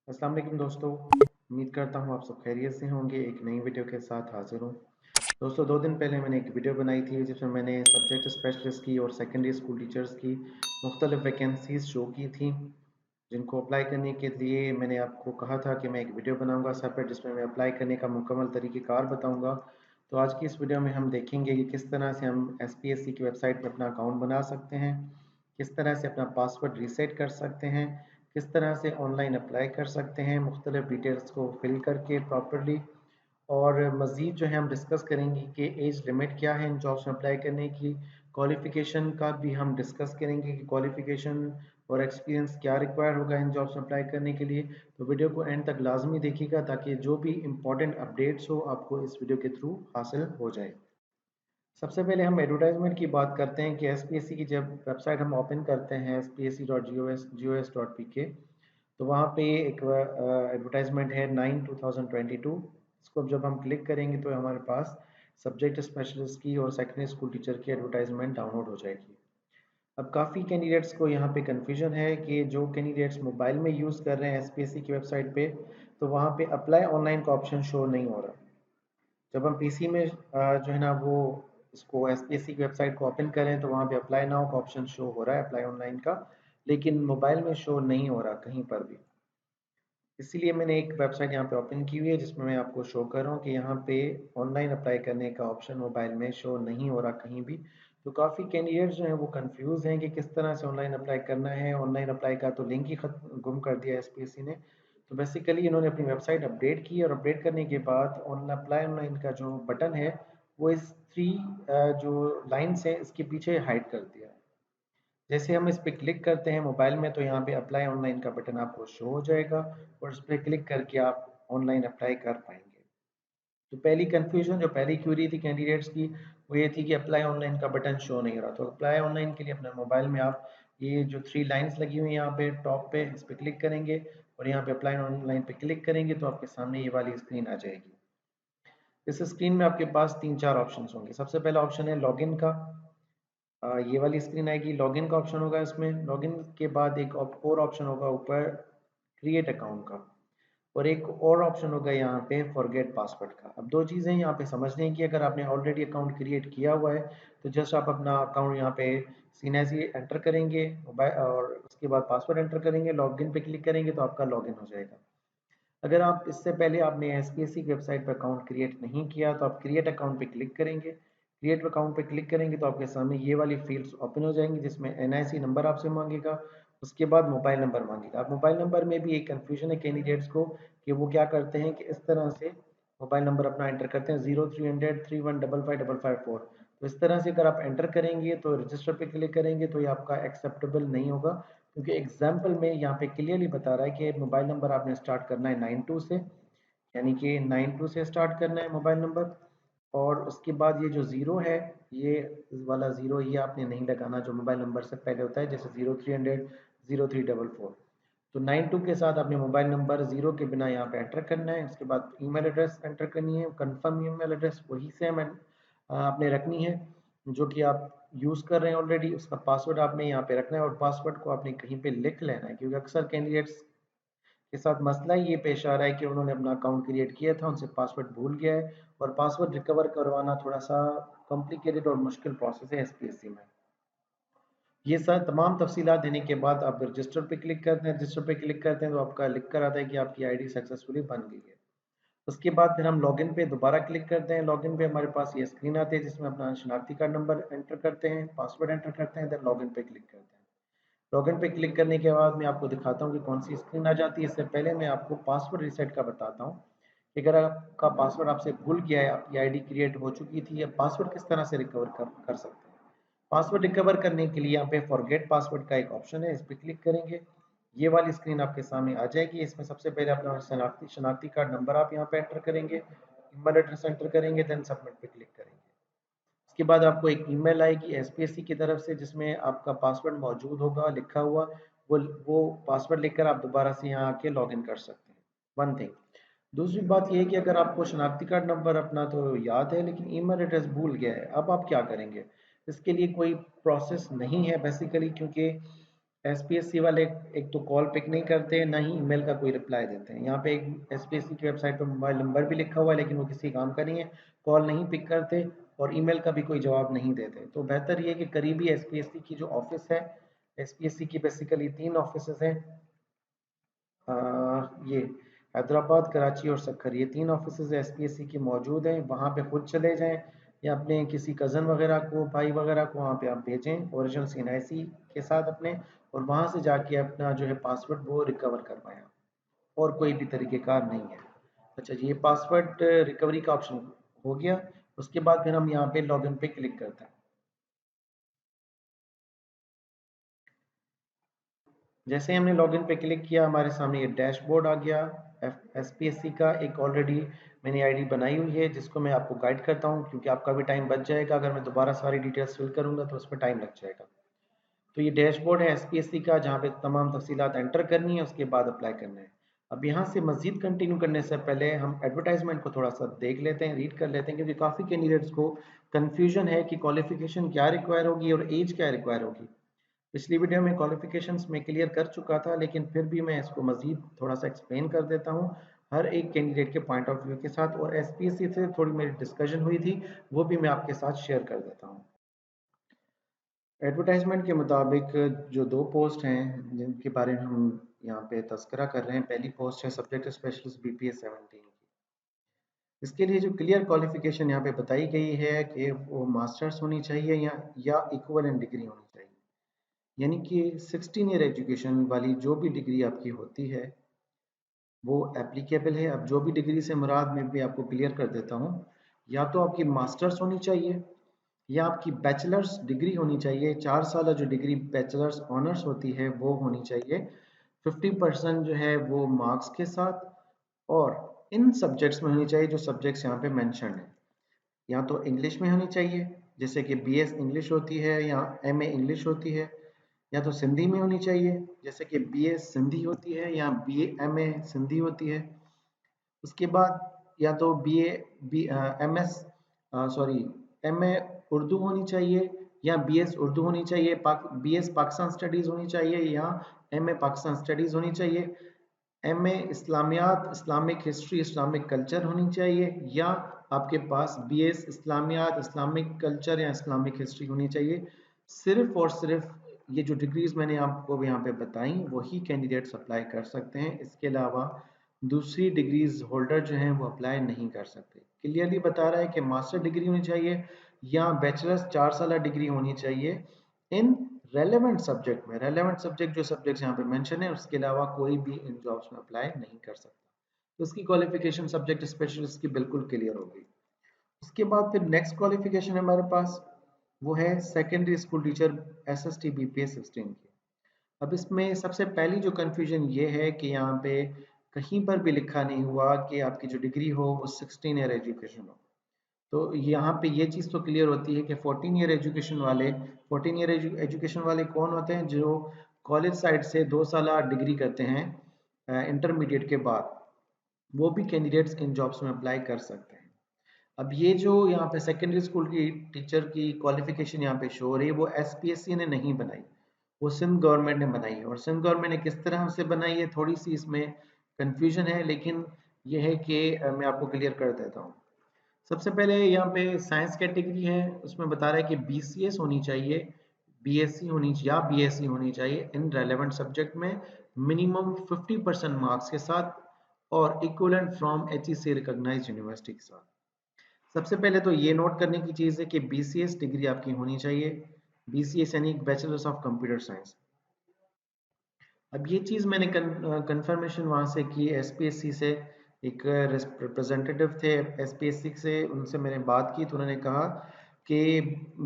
अस्सलाम वालेकुम दोस्तों। उम्मीद करता हूँ आप सब खैरियत से होंगे। एक नई वीडियो के साथ हाजिर हूँ। दोस्तों 2 दिन पहले मैंने एक वीडियो बनाई थी जिसमें मैंने सब्जेक्ट स्पेशलिस्ट की और सेकेंडरी स्कूल टीचर्स की मुख्तलिफ वैकेंसीज़ शो की थी, जिनको अप्लाई करने के लिए मैंने आपको कहा था कि मैं एक वीडियो बनाऊंगा सेपरेट, जिसमें मैं अप्लाई करने का मुकम्मल तरीक़ेकार बताऊंगा। तो आज की इस वीडियो में हम देखेंगे कि किस तरह से हम SPSC की वेबसाइट पर अपना अकाउंट बना सकते हैं, किस तरह से अपना पासवर्ड रीसेट कर सकते हैं, किस तरह से ऑनलाइन अप्लाई कर सकते हैं मुख्तलिफ डिटेल्स को फिल करके प्रॉपरली। और मज़ीद जो है हम डिस्कस करेंगे कि एज लिमिट क्या है इन जॉब्स में अप्लाई करने की। क्वालिफ़िकेशन का भी हम डिस्कस करेंगे कि क्वालिफ़िकेशन और एक्सपीरियंस क्या रिक्वायर होगा इन जॉब्स में अप्लाई करने के लिए। तो वीडियो को एंड तक लाजमी देखिएगा ताकि जो भी इंपॉर्टेंट अपडेट्स हो आपको इस वीडियो के थ्रू हासिल हो जाए। सबसे पहले हम एडवर्टाइजमेंट की बात करते हैं कि SPSC की जब वेबसाइट हम ओपन करते हैं spsc.gos.pk, तो वहाँ पे एक एडवर्टाइजमेंट है 9/2022। इसको जब हम क्लिक करेंगे तो हमारे पास सब्जेक्ट स्पेशलिस्ट की और सेकेंडरी स्कूल टीचर की एडवर्टाइजमेंट डाउनलोड हो जाएगी। अब काफ़ी कैंडिडेट्स को यहाँ पे कन्फ्यूजन है कि जो कैंडिडेट्स मोबाइल में यूज़ कर रहे हैं SPSC की वेबसाइट पे, तो वहाँ पे अप्लाई ऑनलाइन का ऑप्शन शो नहीं हो रहा। जब हम PC में जो है ना वो इसको SPSC की वेबसाइट को ओपन करें तो वहाँ पे अप्लाई नाउ का ऑप्शन शो हो रहा है, अप्लाई ऑनलाइन का, लेकिन मोबाइल में शो नहीं हो रहा कहीं पर भी। इसीलिए मैंने एक वेबसाइट यहाँ पे ओपन की हुई है जिसमें मैं आपको शो कर रहा हूँ कि यहाँ पे ऑनलाइन अप्लाई करने का ऑप्शन मोबाइल में शो नहीं हो रहा कहीं भी। तो काफ़ी कैंडिडेट्स जो हैं वो कंफ्यूज हैं कि किस तरह से ऑनलाइन अप्लाई करना है। ऑनलाइन अप्लाई का तो लिंक ही गुम कर दिया SPSC ने। तो बेसिकली इन्होंने अपनी वेबसाइट अपडेट की और अपडेट करने के बाद ऑनलाइन अप्लाई ऑनलाइन का जो बटन है वो इस थ्री जो लाइन्स है इसके पीछे हाइड कर दिया है। जैसे हम इस पे क्लिक करते हैं मोबाइल में तो यहाँ पे अप्लाई ऑनलाइन का बटन आपको शो हो जाएगा और इस पे क्लिक करके आप ऑनलाइन अप्लाई कर पाएंगे। तो पहली कंफ्यूजन जो पहली क्यूरी थी कैंडिडेट्स की वो ये थी कि अप्लाई ऑनलाइन का बटन शो नहीं हो रहा। तो अप्लाई ऑनलाइन के लिए अपने मोबाइल में आप ये जो 3 लाइन्स लगी हुई हैं यहाँ पे टॉप पे, इस पे क्लिक करेंगे और यहाँ पे अप्लाई ऑनलाइन पे क्लिक करेंगे तो आपके सामने ये वाली स्क्रीन आ जाएगी। इस स्क्रीन में आपके पास 3-4 ऑप्शन होंगे। सबसे पहला ऑप्शन है लॉगिन का। ये वाली स्क्रीन आएगी, लॉगिन का ऑप्शन होगा इसमें। लॉगिन के बाद एक और ऑप्शन होगा ऊपर क्रिएट अकाउंट का, और एक और ऑप्शन होगा यहाँ पे फॉरगेट पासवर्ड का। अब दो चीज़ें यहाँ पे समझने की, अगर आपने ऑलरेडी अकाउंट क्रिएट किया हुआ है तो जस्ट आप अपना अकाउंट यहाँ पे सीना से एंटर करेंगे और उसके बाद पासवर्ड एंटर करेंगे, लॉगिन पे क्लिक करेंगे तो आपका लॉगिन हो जाएगा। अगर आप इससे पहले आपने SPSC की वेबसाइट पर अकाउंट क्रिएट नहीं किया तो आप क्रिएट अकाउंट पे क्लिक करेंगे। क्रिएट अकाउंट पे क्लिक करेंगे तो आपके सामने ये वाली फील्ड्स ओपन हो जाएंगी जिसमें NIC नंबर आपसे मांगेगा, उसके बाद मोबाइल नंबर मांगेगा। अब मोबाइल नंबर में भी एक कन्फ्यूजन है कैंडिडेट्स को कि वो क्या करते हैं कि इस तरह से मोबाइल नंबर अपना एंटर करते हैं 0300 31555554। तो इस तरह से अगर आप एंटर करेंगे तो रजिस्टर पे क्लिक करेंगे तो ये आपका एक्सेप्टेबल नहीं होगा, क्योंकि एग्जाम्पल में यहाँ पे क्लियरली बता रहा है कि मोबाइल नंबर आपने स्टार्ट करना है 92 से, यानी कि 92 से स्टार्ट करना है मोबाइल नंबर। और उसके बाद ये जो ज़ीरो है, ये वाला ज़ीरो ये आपने नहीं लगाना जो मोबाइल नंबर से पहले होता है, जैसे 0300 0344। तो 92 के साथ आपने मोबाइल नंबर ज़ीरो के बिना यहाँ पे एंटर करना है। उसके बाद ईमेल एड्रेस एंटर करनी है, कंफर्म ईमेल एड्रेस वही सेम आपने रखनी है जो कि आप यूज़ कर रहे हैं ऑलरेडी। उसका पासवर्ड आपने यहाँ पे रखना है और पासवर्ड को आपने कहीं पे लिख लेना है, क्योंकि अक्सर कैंडिडेट्स के साथ मसला ये पेश आ रहा है कि उन्होंने अपना अकाउंट क्रिएट किया था, उनसे पासवर्ड भूल गया है और पासवर्ड रिकवर करवाना थोड़ा सा कॉम्प्लिकेटेड और मुश्किल प्रोसेस है SPSC में। ये सारी तमाम तफसीलात देने के बाद आप रजिस्टर पे क्लिक करते हैं। रजिस्टर पे क्लिक करते हैं तो आपका लिख कर आता है कि आपकी आईडी सक्सेसफुली बन गई है। उसके बाद फिर हम लॉगिन पे दोबारा क्लिक करते हैं। लॉगिन पे हमारे पास ये स्क्रीन आती है जिसमें अपना शनाख्ती कार्ड नंबर एंटर करते हैं, पासवर्ड एंटर करते हैं, देन लॉगिन पे क्लिक करते हैं। लॉगिन पे क्लिक करने के बाद मैं आपको दिखाता हूँ कि कौन सी स्क्रीन आ जाती है। इससे पहले मैं आपको पासवर्ड रीसेट का बताता हूँ कि अगर आपका पासवर्ड आपसे भूल गया है, आपकी आईडी क्रिएट हो चुकी थी, या पासवर्ड किस तरह से रिकवर कर सकते हैं। पासवर्ड रिकवर करने के लिए यहाँ पे फॉरगेट पासवर्ड का एक ऑप्शन है, इस पर क्लिक करेंगे। ये वाली स्क्रीन आपके सामने आ जाएगी। इसमें सबसे पहले अपना शनाख्ती कार्ड नंबर आप यहाँ पे एंटर करेंगे, ईमेल एड्रेस एंटर करेंगे, देन सबमिट पे क्लिक करेंगे। उसके बाद आपको एक ईमेल आएगी SPSC की तरफ से जिसमें आपका पासवर्ड मौजूद होगा लिखा हुआ। वो पासवर्ड लिखकर आप दोबारा से यहाँ आके लॉगिन कर सकते हैं। One thing. दूसरी बात ये है कि अगर आपको शनाख्ती कार्ड नंबर अपना तो याद है लेकिन ईमेल एड्रेस भूल गया है, अब आप क्या करेंगे? इसके लिए कोई प्रोसेस नहीं है बेसिकली, क्योंकि एसपीएससी वाले एक तो कॉल पिक नहीं करते, ना ही ईमेल का कोई रिप्लाई देते हैं। यहाँ पे एक एसपीएससी की वेबसाइट पर मोबाइल नंबर भी लिखा हुआ है, लेकिन वो किसी काम का नहीं है, कॉल नहीं पिक करते और ईमेल का भी कोई जवाब नहीं देते। तो बेहतर ये कि करीबी एसपीएससी की जो ऑफिस है, एसपीएससी की बेसिकली 3 ऑफिसेज हैं, ये हैदराबाद, कराची और सक्खर, ये 3 ऑफिसेज एसपीएससी की मौजूद हैं। वहाँ पे खुद चले जाएं या अपने किसी कज़न वगैरह को, भाई वगैरह को वहाँ पे आप भेजें ओरिजिनल एनआईसी के साथ अपने, और वहाँ से जाके अपना जो है पासवर्ड वो रिकवर करवाएं। और कोई भी तरीक़ेकार नहीं है। अच्छा जी, ये पासवर्ड रिकवरी का ऑप्शन हो गया। उसके बाद फिर हम यहाँ पे लॉगिन पे क्लिक करते हैं। जैसे ही हमने लॉगिन पे क्लिक किया, हमारे सामने ये डैशबोर्ड आ गया एसपीएससी का। एक ऑलरेडी मैंने आईडी बनाई हुई है जिसको मैं आपको गाइड करता हूँ, क्योंकि आपका भी टाइम बच जाएगा। अगर मैं दोबारा सारी डिटेल्स फिल करूँगा तो उसमें टाइम लग जाएगा। तो ये डैशबोर्ड है एसपीएससी का, जहाँ पे तमाम तफसीलात एंटर करनी है, उसके बाद अप्लाई करना है। अब यहाँ से मजीद कंटिन्यू करने से पहले हम एडवर्टाइजमेंट को थोड़ा सा देख लेते हैं, रीड कर लेते हैं, क्योंकि काफ़ी कैंडिडेट्स को कन्फ्यूजन है कि क्वालिफिकेशन क्या रिक्वायर होगी और एज क्या रिक्वायर होगी। पिछली वीडियो में क्वालिफिकेशंस में क्लियर कर चुका था, लेकिन फिर भी मैं इसको मजीद थोड़ा सा एक्सप्लेन कर देता हूँ हर एक कैंडिडेट के पॉइंट ऑफ व्यू के साथ। और एसपीएससी से थोड़ी मेरी डिस्कशन हुई थी, वो भी मैं आपके साथ शेयर कर देता हूँ। एडवर्टाइजमेंट के मुताबिक जो 2 पोस्ट हैं जिनके बारे में हम यहाँ पे तस्करा कर रहे हैं, पहली पोस्ट है सब्जेक्ट स्पेशलिस्ट बीपीएस 17 की। इसके लिए जो क्लियर क्वालिफिकेशन यहाँ पे बताई गई है कि वो मास्टर्स होनी चाहिए या इक्विवेलेंट डिग्री होनी चाहिए। यानी कि 16 ईयर एजुकेशन वाली जो भी डिग्री आपकी होती है वो एप्लीकेबल है। अब जो भी डिग्री से मुराद मैं भी आपको क्लियर कर देता हूँ, या तो आपकी मास्टर्स होनी चाहिए या आपकी बैचलर्स डिग्री होनी चाहिए। 4 साल जो डिग्री बैचलर्स ऑनर्स होती है वो होनी चाहिए 50% जो है वो मार्क्स के साथ, और इन सब्जेक्ट्स में होनी चाहिए जो सब्जेक्ट्स यहाँ पे मेंशन है। या तो इंग्लिश में होनी चाहिए, जैसे कि बीएस इंग्लिश होती है या एमए इंग्लिश होती है, या तो सिंधी में होनी चाहिए, जैसे कि बीएस सिंधी होती है या बीए एमए सिंधी होती है। उसके बाद या तो BA B MS sorry MA Urdu होनी चाहिए या बीएस उर्दू होनी चाहिए, बीएस पाकिस्तान स्टडीज़ होनी चाहिए या एमए पाकिस्तान स्टडीज़ होनी चाहिए, MA Islamiyat Islamic history Islamic culture होनी चाहिए, या आपके पास बीएस इस्लामियात इस्लामिक कल्चर या इस्लामिक हिस्ट्री होनी चाहिए। सिर्फ और सिर्फ ये जो डिग्रीज मैंने आपको यहाँ पे बताई वही कैंडिडेट्स अप्लाई कर सकते हैं। इसके अलावा दूसरी डिग्रीज होल्डर जो हैं वो अप्लाई नहीं कर सकते। क्लियरली बता रहा है कि मास्टर डिग्री होनी चाहिए या बैचलर्स 4 साल डिग्री होनी चाहिए इन रेलेवेंट सब्जेक्ट में। रेलेवेंट सब्जेक्ट जो सब्जेक्ट्स यहाँ पे मेंशन है, उसके अलावा कोई भी इन जॉब्स में अप्लाई नहीं कर सकता। तो उसकी क्वालिफिकेशन सब्जेक्ट स्पेशलिस्ट की बिल्कुल क्लियर होगी। उसके बाद फिर नेक्स्ट क्वालिफिकेशन है हमारे पास, वो है secondary school teacher SST BPS 16 की। अब इसमें सबसे पहली जो कंफ्यूजन ये है कि यहाँ पे कहीं पर भी लिखा नहीं हुआ कि आपकी जो डिग्री हो वो 16 ईयर एजुकेशन हो। तो यहाँ पे ये चीज़ तो क्लियर होती है कि 14 ईयर एजुकेशन वाले, 14 ईयर एजुकेशन वाले कौन होते हैं? जो कॉलेज साइड से 2 साल डिग्री करते हैं इंटरमीडिएट के बाद, वो भी कैंडिडेट्स इन जॉब्स में अप्लाई कर सकते हैं। अब ये जो यहाँ पे सेकेंडरी स्कूल की टीचर की क्वालिफिकेशन यहाँ पे शो हो रही है, वो एसपीएससी ने नहीं बनाई, वो सिंध गवर्नमेंट ने बनाई है। और सिंध गवर्नमेंट ने किस तरह से बनाई है, थोड़ी सी इसमें कंफ्यूजन है, लेकिन ये है कि मैं आपको क्लियर कर देता हूँ। सबसे पहले यहाँ पे साइंस कैटेगरी है, उसमें बता रहा है कि बीसीएस होनी चाहिए, बीएससी होनी या बीएससी होनी चाहिए इन रेलेवेंट सब्जेक्ट में मिनिमम 50% मार्क्स के साथ और equivalent from HEC recognised university के साथ। सबसे पहले तो ये नोट करने की चीज़ है कि बीसीएस डिग्री आपकी होनी चाहिए, बीसीएस यानी बैचलर्स ऑफ कंप्यूटर साइंस। अब ये चीज़ मैंने कंफर्मेशन वहाँ से की एसपीएससी से, एक रिप्रेजेंटेटिव थे एसपीएससी से, उनसे मैंने बात की तो उन्होंने कहा कि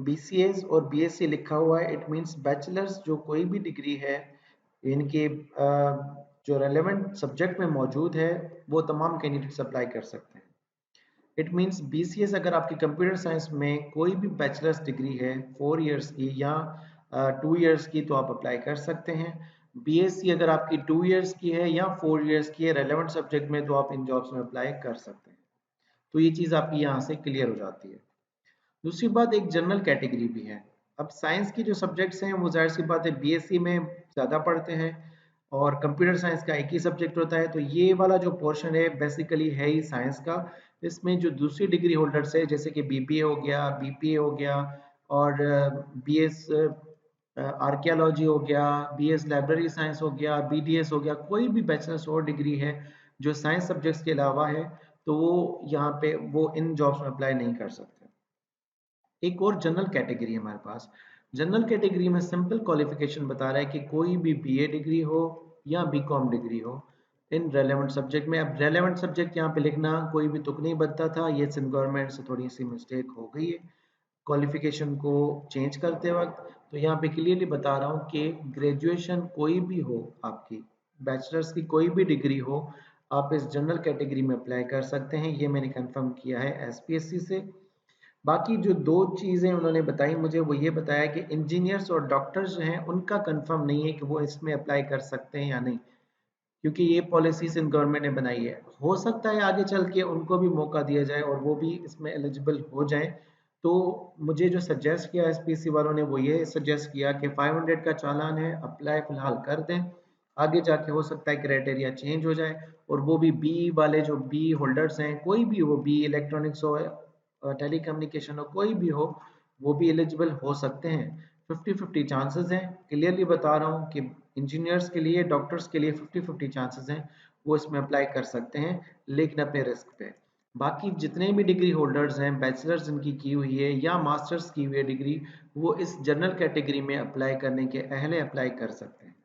बीसीएस और बीएससी लिखा हुआ है, इट मींस बैचलर्स जो कोई भी डिग्री है इनके जो रेलेवेंट सब्जेक्ट में मौजूद है वो तमाम कैंडिडेट्स अप्लाई कर सकते हैं। इट मींस बीसीएस अगर आपकी कंप्यूटर साइंस में कोई भी बैचलर्स डिग्री है 4 इयर्स की या 2 इयर्स की तो आप अप्लाई कर सकते हैं। बीएससी अगर आपकी 2 इयर्स की है या 4 इयर्स की है रेलेवेंट सब्जेक्ट में, तो आप इन जॉब्स में अप्लाई कर सकते हैं। तो ये चीज़ आपकी यहाँ से क्लियर हो जाती है। दूसरी बात, एक जनरल कैटेगरी भी है। अब साइंस की जो सब्जेक्ट्स हैं वो जाहिर सी बात है बीएससी में ज़्यादा पढ़ते हैं और कंप्यूटर साइंस का एक ही सब्जेक्ट होता है, तो ये वाला जो पोर्शन है बेसिकली है ही साइंस का। इसमें जो दूसरी डिग्री होल्डर्स है जैसे कि बीपीए हो गया, बीपीए हो गया और बीएस आर्कियोलॉजी हो गया, बीएस लाइब्रेरी साइंस हो गया, बीडीएस हो गया, कोई भी बैचलर्स और डिग्री है जो साइंस सब्जेक्ट्स के अलावा है, तो वो यहाँ पे वो इन जॉब्स में अप्लाई नहीं कर सकते। एक और जनरल कैटेगरी है हमारे पास। जनरल कैटेगरी में सिंपल क्वालिफिकेशन बता रहा है कि कोई भी बीए डिग्री हो या बीकॉम डिग्री हो इन रेलेवेंट सब्जेक्ट में। अब रेलेवेंट सब्जेक्ट यहाँ पे लिखना कोई भी तुक नहीं बनता था, ये सिंध गवर्नमेंट से थोड़ी सी मिस्टेक हो गई है क्वालिफिकेशन को चेंज करते वक्त। तो यहाँ पे क्लियरली बता रहा हूँ कि ग्रेजुएशन कोई भी हो आपकी, बैचलर्स की कोई भी डिग्री हो, आप इस जनरल कैटेगरी में अप्लाई कर सकते हैं। ये मैंने कंफर्म किया है एसपीएससी से। बाकी जो दो चीज़ें उन्होंने बताई मुझे, वो ये बताया कि इंजीनियर्स और डॉक्टर्स जो हैं उनका कंफर्म नहीं है कि वो इसमें अप्लाई कर सकते हैं या नहीं, क्योंकि ये पॉलिसी सिंध गवर्नमेंट ने बनाई है। हो सकता है आगे चल के उनको भी मौका दिया जाए और वो भी इसमें एलिजिबल हो जाएं। तो मुझे जो सजेस्ट किया एसपीसी वालों ने वो ये सजेस्ट किया कि 500 का चालान है, अप्लाई फिलहाल कर दें, आगे जाके हो सकता है क्राइटेरिया चेंज हो जाए और वो भी बी वाले जो बी होल्डर्स हैं, कोई भी हो, बी इलेक्ट्रॉनिक्स हो, टेली कम्युनिकेशन हो, कोई भी हो, वो भी एलिजिबल हो सकते हैं। 50-50 चांसेस हैं, क्लियरली बता रहा हूँ कि इंजीनियर्स के लिए, डॉक्टर्स के लिए 50-50 चांसेस हैं, वो इसमें अप्लाई कर सकते हैं लेकिन अपने रिस्क पे। बाकी जितने भी डिग्री होल्डर्स हैं, बैचलर्स जिनकी की हुई है या मास्टर्स की हुई है डिग्री, वो इस जनरल कैटेगरी में अप्लाई करने के अहले अप्लाई कर सकते हैं।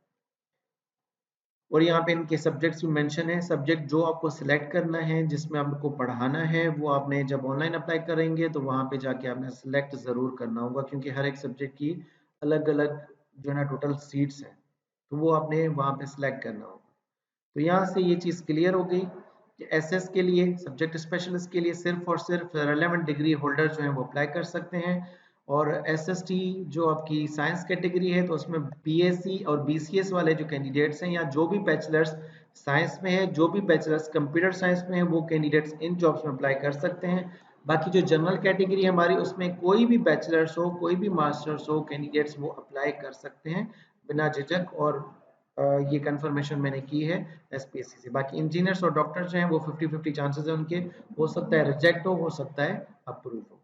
और यहाँ पे इनके सब्जेक्ट्स भी मेंशन है। सब्जेक्ट जो आपको सिलेक्ट करना है, जिसमें आपको पढ़ाना है, वो आपने जब ऑनलाइन अप्लाई करेंगे तो वहाँ पे जाके आपने सिलेक्ट ज़रूर करना होगा, क्योंकि हर एक सब्जेक्ट की अलग अलग जो है ना टोटल सीट्स हैं, तो वो आपने वहाँ पे सिलेक्ट करना होगा। तो यहाँ से ये चीज़ क्लियर हो गई कि एसएस के लिए, सब्जेक्ट स्पेशलिस्ट के लिए सिर्फ और सिर्फ रेलेवेंट डिग्री होल्डर जो हैं वो अप्लाई कर सकते हैं। और एसएसटी जो आपकी साइंस कैटेगरी है तो उसमें बीएससी और बीसीएस वाले जो कैंडिडेट्स हैं या जो भी बैचलर्स साइंस में है, जो भी बैचलर्स कंप्यूटर साइंस में है, वो कैंडिडेट्स इन जॉब्स में अप्लाई कर सकते हैं। बाकी जो जनरल कैटेगरी है हमारी, उसमें कोई भी बैचलर्स हो, कोई भी मास्टर्स हो, कैंडिडेट्स वो अप्लाई कर सकते हैं बिना झिझक। और ये कंफर्मेशन मैंने की है एसपीएससी से। बाकी इंजीनियर्स और डॉक्टर्स जो हैं वो 50-50 चांसेस है उनके, हो सकता है रिजेक्ट हो सकता है अप्रूव हो।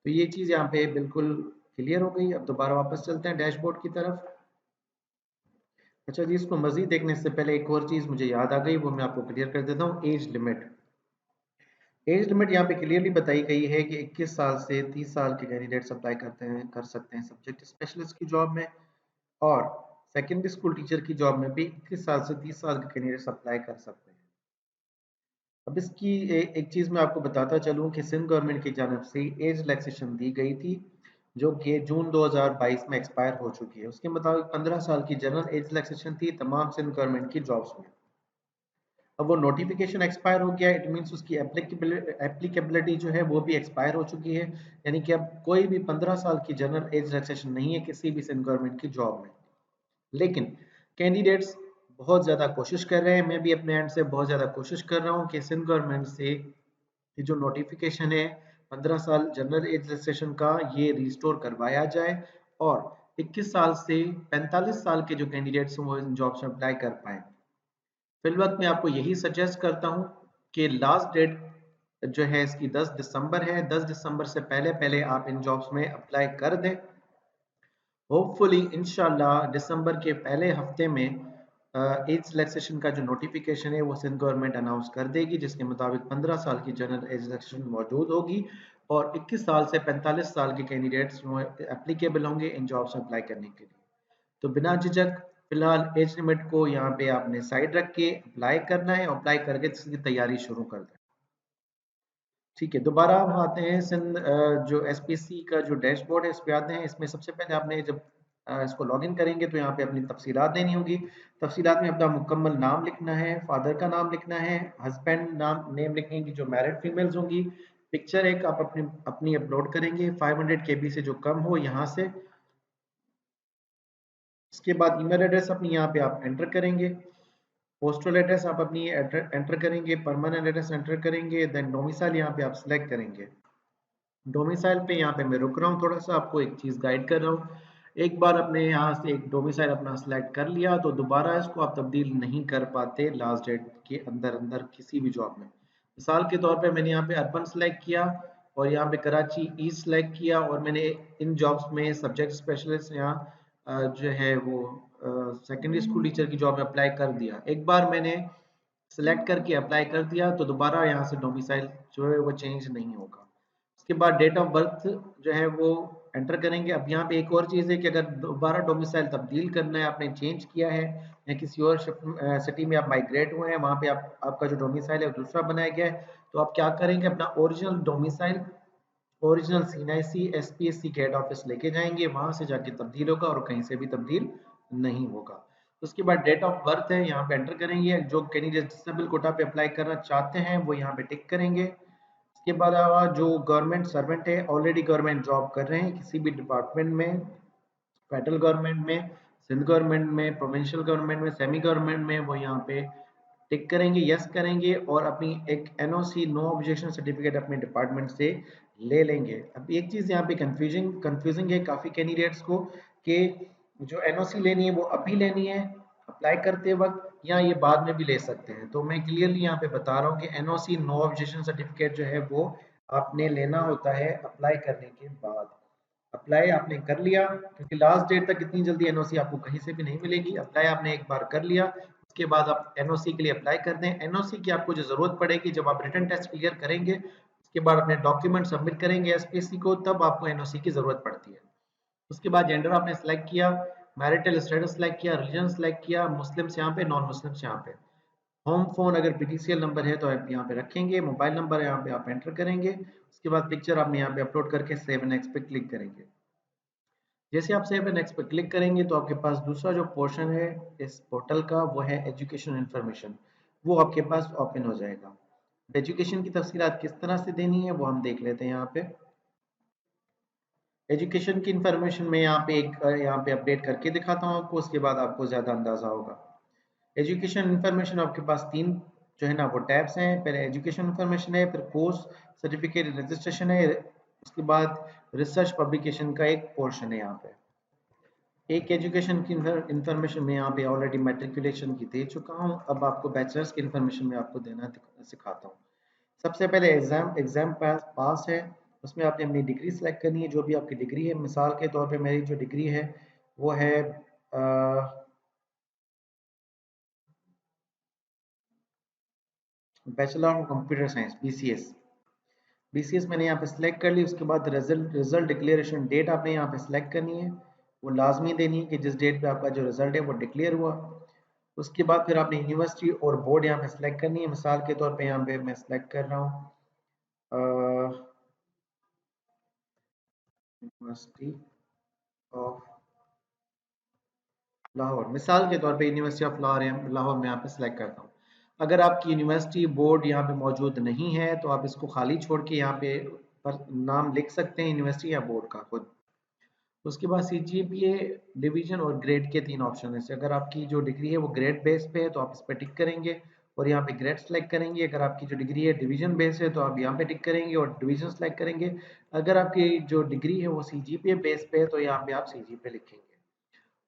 तो ये चीज़ यहाँ पे बिल्कुल क्लियर हो गई। अब दोबारा वापस चलते हैं डैशबोर्ड की तरफ। अच्छा जी, इसको मजीद देखने से पहले एक और चीज़ मुझे याद आ गई, वो मैं आपको क्लियर कर देता हूँ। एज लिमिट, एज लिमिट यहाँ पे क्लियरली बताई गई है कि 21 साल से 30 साल के कैंडिडेट्स अप्लाई कर सकते हैं सब्जेक्ट स्पेशलिस्ट की जॉब में, और सेकेंडरी स्कूल टीचर की जॉब में भी 21 साल से 30 साल के कैंडिडेट्स अप्लाई कर सकते हैं। अब इसकी एक चीज़ मैं आपको बताता चलूँ कि सिंध गवर्नमेंट की जानब से एज रिलैक्सेशन दी गई थी, जो कि जून 2022 में एक्सपायर हो चुकी है। उसके मुताबिक 15 साल की जनरल एज रिलैक्सेशन थी तमाम सिंध गवर्नमेंट की जॉब्स में। अब वो नोटिफिकेशन एक्सपायर हो गया, इट मीन्स उसकी एप्लीकेबिलिटी जो है वो भी एक्सपायर हो चुकी है। यानी कि अब कोई भी 15 साल की जनरल एज रिलैक्सेशन नहीं है किसी भी सिंध गवर्नमेंट की जॉब में। लेकिन कैंडिडेट्स बहुत ज़्यादा कोशिश कर रहे हैं, मैं भी अपने एंड से बहुत ज़्यादा कोशिश कर रहा हूँ कि सिंध गवर्नमेंट से ये जो नोटिफिकेशन है 15 साल जनरल एज रजिस्ट्रेशन का, ये रिस्टोर करवाया जाए और 21 साल से 45 साल के जो कैंडिडेट्स हैं वो इन जॉब्स में अप्लाई कर पाएँ। फिलवक्त मैं आपको यही सजेस्ट करता हूँ कि लास्ट डेट जो है इसकी 10 दिसंबर है। 10 दिसंबर से पहले पहले आप इन जॉब्स में अप्लाई कर दें। होपफुली इंशाल्लाह दिसंबर के पहले हफ्ते में एज रिलैक्सेशन का जो नोटिफिकेशन है वो सिंध गवर्नमेंट अनाउंस कर देगी, जिसके मुताबिक 15 साल की जनरल एज रिलैक्सेशन मौजूद होगी और 21 साल से 45 साल के कैंडिडेट्स वो एप्लीकेबल होंगे इन जॉब्स में अप्लाई करने के लिए। तो बिना झिझक फिलहाल एज लिमिट को यहाँ पे आपने साइड रख के अप्लाई करना है, अप्लाई करके इसकी तैयारी शुरू कर दें। ठीक है, दोबारा हम आते हैं सिंध जो एसपीसी का जो डैशबोर्ड है इस पे आते हैं। इसमें सबसे पहले आपने जब इसको लॉगिन करेंगे तो यहाँ पे अपनी तफसीलात देनी होगी। तफसीलात में अपना मुकम्मल नाम लिखना है, फादर का नाम लिखना है, हस्बैंड नाम नेम लिखने की जो मैरिड फीमेल्स होंगी। पिक्चर एक आप अपनी अपनी अपलोड करेंगे 500 केबी से जो कम हो यहाँ से। इसके बाद ईमेल एड्रेस अपनी यहाँ पे आप एंटर करेंगे, पोस्टल एड्रेस आप अपनी एंटर करेंगे, परमानेंट एड्रेस एंटर करेंगे, देन डोमिसाइल यहाँ पे आप सिलेक्ट करेंगे। डोमिसाइल पे यहाँ पे मैं रुक रहा हूँ, थोड़ा सा आपको एक चीज़ गाइड कर रहा हूँ। एक बार अपने यहाँ से एक डोमिसाइल अपना सिलेक्ट कर लिया तो दोबारा इसको आप तब्दील नहीं कर पाते लास्ट डेट के अंदर अंदर किसी भी जॉब में। मिसाल के तौर पे मैंने यहाँ पे अर्बन सेलेक्ट किया और यहाँ पे कराची ईस्ट सेलेक्ट किया और मैंने इन जॉब्स में सब्जेक्ट स्पेशलिस्ट यहाँ जो है वो सेकेंडरी स्कूल टीचर की जॉब में अप्लाई कर दिया। एक बार मैंने सेलेक्ट करके अप्लाई कर दिया तो दोबारा यहाँ से डोमिसाइल जो है वो चेंज नहीं होगा। उसके बाद डेट ऑफ बर्थ जो है वो एंटर करेंगे। अब यहाँ पे एक और चीज़ है कि अगर दोबारा डोमिसाइल तब्दील करना है, आपने चेंज किया है या किसी और सिटी में आप माइग्रेट हुए हैं, वहाँ पे आपका जो डोमिसाइल है दूसरा बनाया गया है, तो आप क्या करेंगे, अपना original domicile original CNIC SPSC के हेड ऑफिस लेके जाएंगे, वहां से जाके तब्दील होगा और कहीं से भी तब्दील नहीं होगा। उसके बाद डेट ऑफ बर्थ है यहाँ पे एंटर करेंगे। जो कैंडिडेट डिसेबल कोटा पे अप्लाई करना चाहते हैं वो यहाँ पे टिक करेंगे। इसके बाद जो गवर्नमेंट सर्वेंट है, ऑलरेडी गवर्नमेंट जॉब कर रहे हैं किसी भी डिपार्टमेंट में, फेडरल गवर्नमेंट में, सिंध गवर्नमेंट में, प्रोविंशियल गवर्नमेंट में, सेमी गवर्नमेंट में, वो यहाँ पे टिक करेंगे, यस करेंगे और अपनी एक एनओसी नो ऑब्जेक्शन सर्टिफिकेट अपने डिपार्टमेंट से ले लेंगे। अब एक चीज यहाँ पे कंफ्यूजिंग है काफी कैंडिडेट्स को कि जो एनओसी लेनी है वो अभी लेनी है अप्लाई करते वक्त या ये बाद में भी ले सकते हैं। तो मैं क्लियरली यहाँ पे बता रहा हूँ कि एनओसी नो ऑब्जेक्शन सर्टिफिकेट जो है वो आपने लेना होता है अप्लाई करने के बाद। अप्लाई आपने कर लिया, क्योंकि लास्ट डेट तक इतनी जल्दी एनओसी आपको कहीं से भी नहीं मिलेगी। अप्लाई आपने एक बार कर लिया, उसके बाद आप एनओसी के लिए अप्लाई कर दें। एनओसी की आपको जो जरूरत पड़ेगी जब आप रिटन टेस्ट क्लियर करेंगे, उसके बाद अपने डॉक्यूमेंट सबमिट करेंगे एसपीएससी को, तब आपको एनओसी की जरूरत पड़ती है। उसके बाद जेंडर आपने सेलेक्ट किया, मैरिटल स्टेटस सेलेक्ट किया, रिलीजन सेलेक्ट किया, मुस्लिम्स यहाँ पे, नॉन मुस्लिम्स यहाँ पे। होम फोन अगर पीटीसीएल नंबर है तो आप यहाँ पे रखेंगे, मोबाइल नंबर यहाँ पे आप एंटर करेंगे। उसके बाद पिक्चर आपने यहाँ पे अपलोड करके सेव नेक्स्ट पे क्लिक करेंगे। जैसे आप सेव नेक्स्ट पे क्लिक करेंगे तो आपके पास दूसरा जो पोर्शन है इस पोर्टल का वो है एजुकेशन इन्फॉर्मेशन, वो आपके पास ओपन हो जाएगा। एजुकेशन की तफसीलात किस तरह से देनी है वो हम देख लेते हैं। यहाँ पे एजुकेशन की इन्फॉर्मेशन में यहाँ पे यहाँ पे अपडेट करके दिखाता हूँ आपको, उसके बाद आपको ज़्यादा अंदाज़ा होगा। एजुकेशन इन्फॉर्मेशन आपके पास तीन जो है ना वो टैब्स हैं। पहले एजुकेशन इन्फॉर्मेशन है, फिर कोर्स सर्टिफिकेट रजिस्ट्रेशन है, उसके बाद रिसर्च पब्लिकेशन का एक पोर्शन है। यहाँ पे एक एजुकेशन की इन्फॉर्मेशन में यहाँ पे ऑलरेडी मैट्रिकुलेशन की दे चुका हूँ, अब आपको बैचलर्स की इन्फॉर्मेशन में आपको देना सिखाता हूँ। सबसे पहले एग्जाम पास है, उसमें आपने अपनी डिग्री सेलेक्ट करनी है, जो भी आपकी डिग्री है। मिसाल के तौर पे मेरी जो डिग्री है वो है bachelor of computer science BCS. BCS मैंने यहाँ पे सिलेक्ट कर ली। उसके बाद रिजल्ट डिक्लेरेशन डेट आपने यहाँ पे सिलेक्ट करनी है, वो लाजमी देनी है कि जिस डेट पे आपका जो रिजल्ट है वो डिक्लेयर हुआ। उसके बाद फिर आपने यूनिवर्सिटी और बोर्ड यहाँ पे सिलेक्ट करनी है। मिसाल के तौर पे यहाँ पे मैं सिलेक्ट कर रहा हूँ यूनिवर्सिटी ऑफ लाहौर। मिसाल के तौर पे यूनिवर्सिटी ऑफ लाहौर में यहाँ पे सिलेक्ट करता हूँ। अगर आपकी यूनिवर्सिटी बोर्ड यहाँ पे मौजूद नहीं है तो आप इसको खाली छोड़ के यहाँ पे पर नाम लिख सकते हैं यूनिवर्सिटी या बोर्ड का खुद। उसके बाद सीजीपीए, डिवीजन और ग्रेड के तीन ऑप्शन है। अगर आपकी जो डिग्री है वो ग्रेड बेस पे है तो आप इस पर टिक करेंगे और यहाँ पे ग्रेड सेलेक्ट करेंगे। अगर आपकी जो डिग्री है डिवीजन बेस है तो आप यहाँ पे टिक करेंगे और डिवीजन सेलेक्ट करेंगे। अगर आपकी जो डिग्री है वो सीजीपीए बेस पे है तो यहाँ पे आप सीजीपीए लिखेंगे।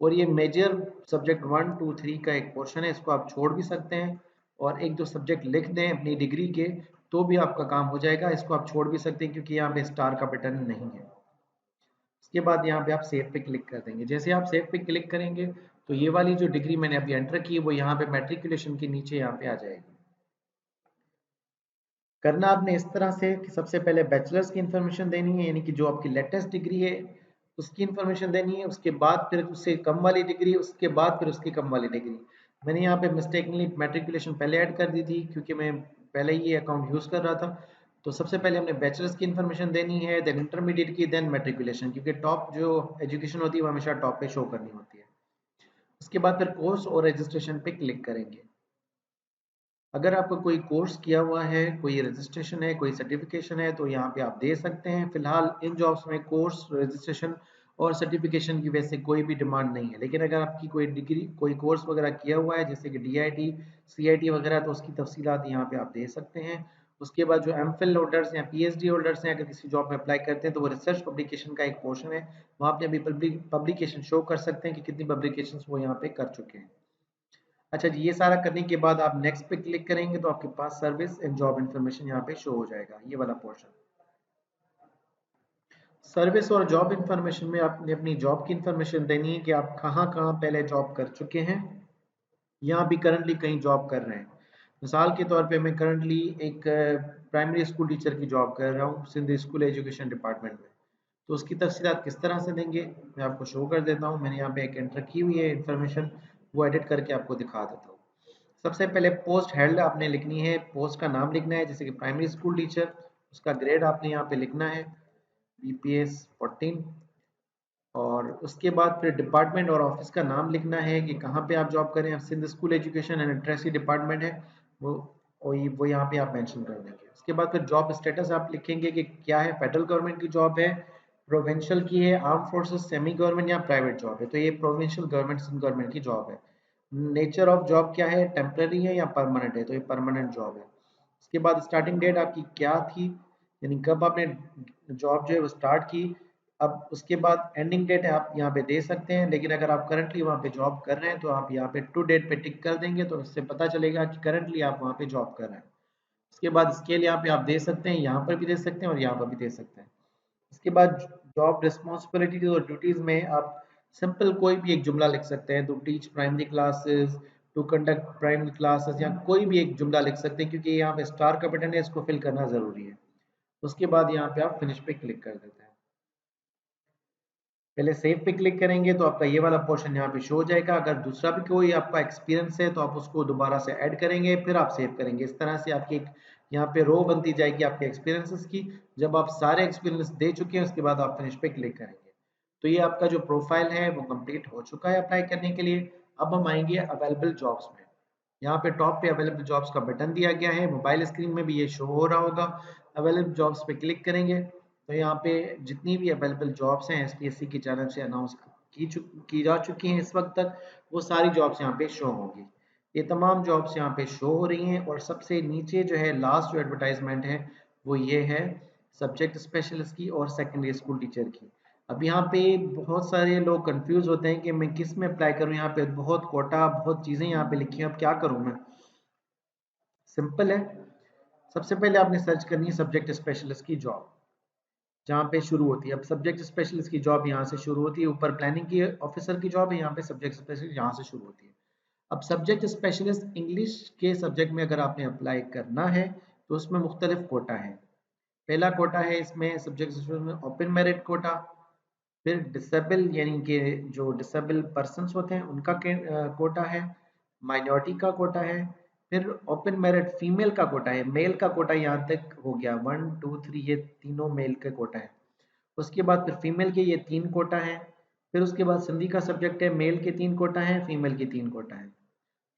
और ये मेजर सब्जेक्ट 1 2 3 का एक पोर्शन है, इसको आप छोड़ भी सकते हैं और एक दो सब्जेक्ट लिख दें अपनी डिग्री के तो भी आपका काम हो जाएगा। इसको आप छोड़ भी सकते हैं क्योंकि यहाँ पे स्टार का बटन नहीं है। उसके बाद यहाँ पे आप सेव पे क्लिक कर देंगे। जैसे आप सेव पे क्लिक करेंगे तो ये वाली जो डिग्री मैंने अभी एंटर की वो यहाँ पे मैट्रिकुलेशन के नीचे यहाँ पे आ जाएगी। करना आपने इस तरह से कि सबसे पहले बैचलर्स की इंफॉर्मेशन देनी है, यानी कि जो आपकी लेटेस्ट डिग्री है उसकी इंफॉर्मेशन देनी है। उसके बाद फिर उससे कम वाली डिग्री, उसके बाद फिर उसकी कम वाली डिग्री। मैंने यहाँ पे मिस्टेकली मैट्रिकुलेशन पहले ऐड कर दी थी क्योंकि मैं पहले ही ये अकाउंट यूज़ कर रहा था। तो सबसे पहले हमने बैचलर्स की इन्फॉर्मेशन देनी है, देन इंटरमीडिएट की, देन मैट्रिकुलेशन, क्योंकि टॉप जो एजुकेशन होती है वो हमेशा टॉप पे शो करनी होती है। उसके बाद फिर कोर्स और रजिस्ट्रेशन पे क्लिक करेंगे। अगर आपका कोई कोर्स किया हुआ है, कोई रजिस्ट्रेशन है, कोई सर्टिफिकेशन है तो यहाँ पे आप दे सकते हैं। फिलहाल इन जॉब्स में कोर्स रजिस्ट्रेशन और सर्टिफिकेशन की वजह से कोई भी डिमांड नहीं है। लेकिन अगर आपकी कोई डिग्री, कोई कोर्स वगैरह किया हुआ है जैसे कि डीआईटी, सीआईटी वगैरह, तो उसकी तफसीलात यहाँ पे आप दे सकते हैं। उसके बाद जो एमफिल होल्डर्स या पीएचडी होल्डर्स हैं, अगर किसी जॉब में अप्लाई करते हैं तो वो रिसर्च पब्लिकेशन का एक पोर्शन है, वहाँ अपने अभी पब्लिकेशन शो कर सकते हैं कि कितनी पब्लिकेशन वो यहाँ पे कर चुके हैं। अच्छा जी, ये सारा करने के बाद आप नेक्स्ट पे क्लिक करेंगे तो आपके पास सर्विस एंड जॉब इन्फॉर्मेशन यहाँ पे शो हो जाएगा, ये वाला पोर्शन। सर्विस और जॉब इन्फॉर्मेशन में आपने अपनी जॉब की इन्फॉर्मेशन देनी है कि आप कहाँ कहाँ पहले जॉब कर चुके हैं या अभी करंटली कहीं जॉब कर रहे हैं। मिसाल के तौर पे मैं करंटली एक प्राइमरी स्कूल टीचर की जॉब कर रहा हूँ सिंध स्कूल एजुकेशन डिपार्टमेंट में। तो उसकी तफसीलात किस तरह से देंगे मैं आपको शो कर देता हूँ। मैंने यहाँ पे एक एंटर की हुई है इन्फॉर्मेशन, वो एडिट करके आपको दिखा देता हूँ। सबसे पहले पोस्ट हेल्ड आपने लिखनी है, पोस्ट का नाम लिखना है, जैसे कि प्राइमरी स्कूल टीचर, उसका ग्रेड आपने यहाँ पे लिखना है BPS 14, और उसके बाद फिर डिपार्टमेंट और ऑफिस का नाम लिखना है कि कहाँ पे आप जॉब करें। Sindh school education and literacy department है वो, वो यहाँ पे आप मेंशन कर देंगे। उसके बाद फिर जॉब स्टेटस आप लिखेंगे कि क्या है, फेडरल गवर्नमेंट की जॉब है, प्रोविंशियल की है, आर्म फोर्सेस, सेमी गवर्नमेंट या प्राइवेट जॉब है। तो ये प्रोविंशियल गवर्नमेंट सिंध गवर्नमेंट की जॉब है। नेचर ऑफ जॉब क्या है, टेम्पररी है या परमानेंट है, तो ये परमानेंट जॉब है। उसके बाद स्टार्टिंग डेट आपकी क्या थी, यानी कब आपने जॉब जो है वो स्टार्ट की। अब उसके बाद एंडिंग डेट आप यहाँ पे दे सकते हैं, लेकिन अगर आप करंटली वहाँ पे जॉब कर रहे हैं तो आप यहाँ पे टू डेट पे टिक कर देंगे, तो इससे पता चलेगा कि करंटली आप वहाँ पे जॉब कर रहे हैं। उसके बाद स्केल यहाँ पे आप दे सकते हैं, यहाँ पर भी दे सकते हैं और यहाँ पर भी दे सकते हैं। इसके बाद जॉब रिस्पॉन्सिबिलिटीज और ड्यूटीज में आप सिंपल कोई भी एक जुमला लिख सकते हैं, to teach primary classes, to conduct primary classes, या कोई भी एक जुमला लिख सकते हैं, क्योंकि यहाँ पे स्टार का बटन है, इसको फिल करना जरूरी है। उसके बाद यहाँ पे आप फिनिश पे क्लिक कर देते हैं। पहले सेव पे क्लिक करेंगे तो आपका ये वाला पोर्शन यहाँ पे शो हो जाएगा। अगर दूसरा भी कोई आपका एक्सपीरियंस है तो आप उसको दोबारा से ऐड करेंगे, फिर आप सेव करेंगे। इस तरह से आपकी एक यहाँ पे रो बनती जाएगी आपके एक्सपीरियंसेस की। जब आप सारे एक्सपीरियंस दे चुके हैं उसके बाद आप फिनिश पे क्लिक करेंगे। तो ये आपका जो प्रोफाइल है वो कंप्लीट हो चुका है अप्लाई करने के लिए। अब हम आएंगे अवेलेबल जॉब्स में। यहाँ पे टॉप पे अवेलेबल जॉब्स का बटन दिया गया है, मोबाइल स्क्रीन में भी ये शो हो रहा होगा। अवेलेबल जॉब्स पे क्लिक करेंगे तो यहाँ पे जितनी भी अवेलेबल जॉब्स हैं SPSC की जानब से अनाउंस की जा चुकी हैं इस वक्त तक, वो सारी जॉब्स यहाँ पे शो होंगी। ये तमाम जॉब्स यहाँ पे शो हो रही हैं। और सबसे नीचे जो है लास्ट जो एडवर्टाइजमेंट है वो ये है सब्जेक्ट स्पेशलिस्ट की और सेकेंडरी स्कूल टीचर की। अब यहाँ पे बहुत सारे लोग कंफ्यूज होते हैं कि मैं किस में अप्लाई करूँ, यहाँ पे बहुत कोटा बहुत चीज़ें यहाँ पे लिखी हैं, अब क्या करूँ मैं। सिंपल है, सबसे पहले आपने सर्च करनी है सब्जेक्ट स्पेशलिस्ट की जॉब, जहाँ पे शुरू होती है। अब सब्जेक्ट स्पेशलिस्ट की जॉब यहाँ से शुरू होती है, ऊपर प्लानिंग की ऑफिसर की जॉब है, यहाँ पे सब्जेक्ट स्पेशलिस्ट यहाँ से शुरू होती है। अब सब्जेक्ट स्पेशलिस्ट इंग्लिश के सब्जेक्ट में अगर आपने अप्लाई करना है तो उसमें मुख्तलिफ कोटा है। पहला कोटा है इसमें सब्जेक्ट में ओपन मेरिट कोटा, फिर डिसेबल यानी कि जो डिसेबल पर्सन्स होते हैं उनका कोटा है, माइनॉरिटी का कोटा है, फिर ओपन मेरिट फीमेल का कोटा है। मेल का कोटा यहाँ तक हो गया, 1 2 3 ये तीनों मेल के कोटा है। उसके बाद फिर फीमेल के ये 3 कोटा है। फिर उसके बाद सिंधी का सब्जेक्ट है, मेल के 3 कोटा है, फीमेल के 3 कोटा है।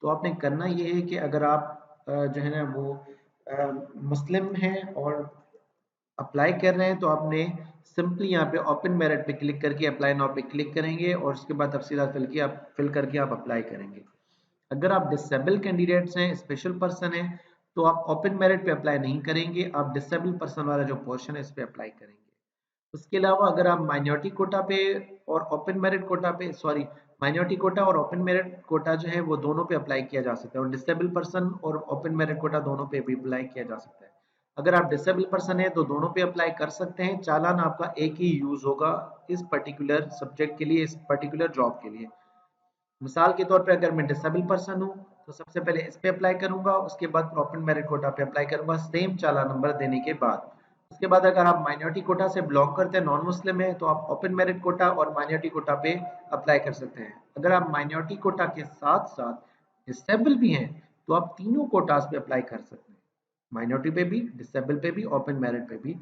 तो आपने करना ये है कि अगर आप जो है ना वो मुस्लिम हैं और अप्लाई कर रहे हैं तो आपने सिंपली यहाँ पे ओपन मेरिट पे क्लिक करके अप्लाई नाउ पे क्लिक करेंगे और उसके बाद तफसीलात फिल करके आप अप्लाई करेंगे। अगर आप डिसेबल कैंडिडेट्स हैं, स्पेशल पर्सन हैं, तो आप ओपन मेरिट पे अप्लाई नहीं करेंगे, आप डिसेबल पर्सन वाला जो पोर्शन है इस पे अप्लाई करेंगे। उसके अलावा अगर आप माइनॉरिटी कोटा पे और ओपन मेरिट कोटा पे, सॉरी, माइनॉरिटी कोटा और ओपन मेरिट कोटा जो है वो दोनों पे अप्लाई किया जा सकता है, और डिसेबल पर्सन और ओपन मेरिट कोटा दोनों पे भी अप्लाई किया जा सकता है। अगर आप डिसेबल पर्सन है तो दोनों पे अप्लाई कर सकते हैं, चालान आपका एक ही यूज होगा इस पर्टिकुलर सब्जेक्ट के लिए, इस पर्टिकुलर जॉब के लिए। मिसाल के तौर पे अगर मैं डिसेबल पर्सन हूँ तो सबसे पहले इस पे अप्लाई करूंगा, उसके बाद ओपन मेरिट कोटा पे अप्लाई करूंगा सेम चालान नंबर देने के बाद। उसके बाद अगर आप माइनॉरिटी कोटा से बिलोंग करते हैं, नॉन मुस्लिम है, तो आप ओपन मेरिट कोटा और माइनॉरिटी कोटा पे अप्लाई कर सकते हैं। अगर आप माइनॉरिटी कोटा के साथ साथ डिसेबल भी हैं तो आप तीनों कोटास पे अप्लाई कर सकते हैं, माइनॉरिटी पे भी, डिसेबल पे भी, ओपन मेरिट पे भी।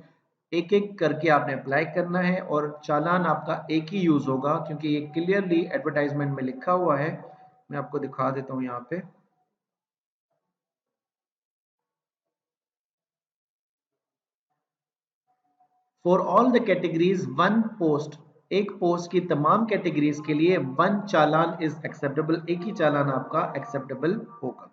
एक एक करके आपने अप्लाई करना है और चालान आपका एक ही यूज होगा, क्योंकि ये क्लियरली एडवर्टाइजमेंट में लिखा हुआ है। मैं आपको दिखा देता हूँ यहाँ पे। For all the categories one post, एक पोस्ट की तमाम कैटेगरीज के लिए वन चालान इज एक्सेप्टेबल, एक ही चालान आपका एक्सेप्टेबल होगा।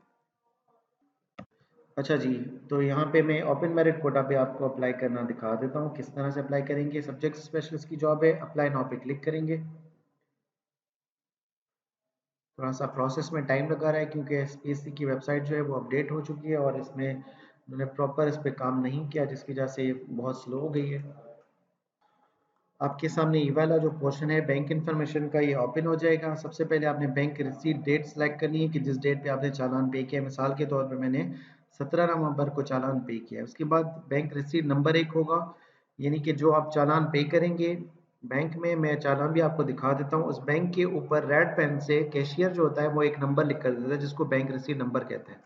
अच्छा जी, तो यहाँ पे मैं ओपन मेरिट कोटा पे आपको अप्लाई करना दिखा देता हूँ किस तरह से अप्लाई करेंगे। सब्जेक्ट स्पेशलिस्ट की जॉब है, अप्लाई नाउ पे क्लिक करेंगे। थोड़ा सा प्रोसेस में टाइम लगा रहा है क्योंकि एसपीएससी की वेबसाइट जो है वो अपडेट हो चुकी है और इसमें उन्होंने प्रॉपर इस पे काम नहीं किया, जिसकी वजह से ये बहुत स्लो हो गई है। आपके सामने ये वाला जो पोर्शन है बैंक इन्फॉर्मेशन का, ये ओपन हो जाएगा। सबसे पहले आपने बैंक रिसीट डेट सेलेक्ट करनी है कि जिस डेट पे आपने चालान पे किया है। मिसाल के तौर पे मैंने 17 नवंबर को चालान पे किया है। उसके बाद बैंक रिसीट नंबर 1 होगा, यानी कि जो आप चालान पे करेंगे बैंक में, मैं चालान भी आपको दिखा देता हूँ। उस बैंक के ऊपर रेड पेन से कैशियर जो होता है वो एक नंबर लिख कर देता है जिसको बैंक रिसीट नंबर कहते हैं।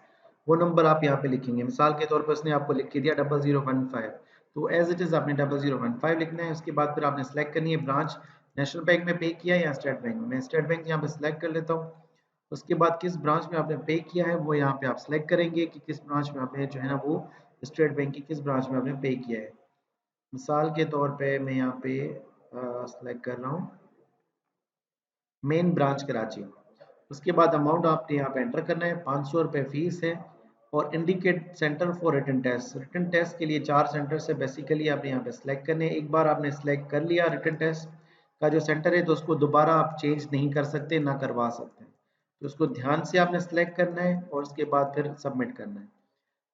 वो नंबर आप यहाँ पे लिखेंगे। मिसाल के तौर पर उसने आपको लिख के दिया 0015, तो एज इट इज आपने 0015 लिखना है। उसके बाद फिर आपने सेलेक्ट करनी है ब्रांच, नेशनल बैंक में पे किया है या स्टेट बैंक में। मैं स्टेट बैंक यहाँ पे सिलेक्ट कर लेता हूँ। उसके बाद किस ब्रांच में आपने पे किया है वो यहाँ पे आप सिलेक्ट करेंगे कि किस ब्रांच में आपने जो है ना वो स्टेट बैंक की किस ब्रांच में आपने पे किया है। मिसाल के तौर पे मैं यहाँ पे सिलेक्ट कर रहा हूँ मेन ब्रांच कराची। उसके बाद अमाउंट आपने यहाँ पे एंटर करना है, 500 रुपये फीस है। और indicate centre for written test, written test के लिए 4 सेंटर से बेसिकली आपने यहाँ पे सिलेक्ट करने हैं। एक बार आपने सिलेक्ट कर लिया रिटन टेस्ट का जो सेंटर है तो उसको दोबारा आप चेंज नहीं कर सकते ना करवा सकते, तो उसको ध्यान से आपने सेलेक्ट करना है और उसके बाद फिर सबमिट करना है।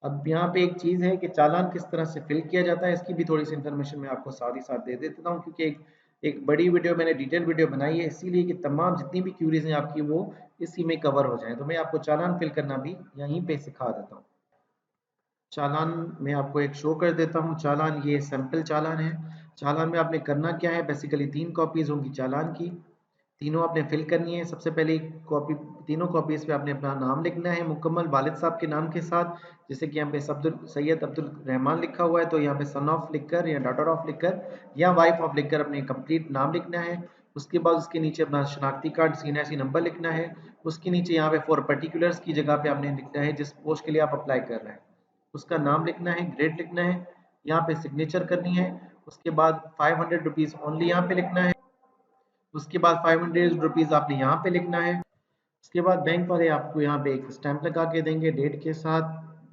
अब यहाँ पे एक चीज़ है कि चालान किस तरह से फिल किया जाता है, इसकी भी थोड़ी सी इन्फॉर्मेशन मैं आपको साथ ही साथ दे देता हूँ, क्योंकि एक बड़ी वीडियो मैंने डिटेल वीडियो बनाई है इसीलिए कि तमाम जितनी भी क्यूरीज हैं आपकी वो इसी में कवर हो जाए। तो मैं आपको चालान फिल करना भी यहीं पे सिखा देता हूँ। चालान मैं आपको एक शो कर देता हूँ। चालान ये सैंपल चालान है। चालान में आपने करना क्या है, बेसिकली 3 कॉपीज होंगी चालान की, तीनों आपने फिल करनी है। सबसे पहले कॉपी, तीनों कॉपीज पे आपने अपना नाम लिखना है मुकम्मल वालिद साहब के नाम के साथ। जैसे कि यहाँ पे अब्दुल सैयद अब्दुल रहमान लिखा हुआ है तो यहाँ पे सन ऑफ लिखकर या डॉटर ऑफ लिखकर या वाइफ ऑफ लिखकर अपने कंप्लीट नाम लिखना है। उसके बाद उसके नीचे अपना शनाख्ती कार्ड सीएनआईसी नंबर लिखना है। उसके नीचे यहाँ पे फॉर पर्टिकुलर्स की जगह पे आपने लिखना है जिस पोस्ट के लिए आप अप्लाई कर रहे हैं उसका नाम लिखना है, ग्रेड लिखना है, यहाँ पे सिग्नेचर करनी है। उसके बाद 500 रुपीज़ ओनली यहाँ पे लिखना है। उसके बाद 500 रुपीज़ आपने यहाँ पे लिखना है। उसके बाद बैंक वाले आपको यहाँ पे एक स्टैंप लगा के देंगे डेट के साथ,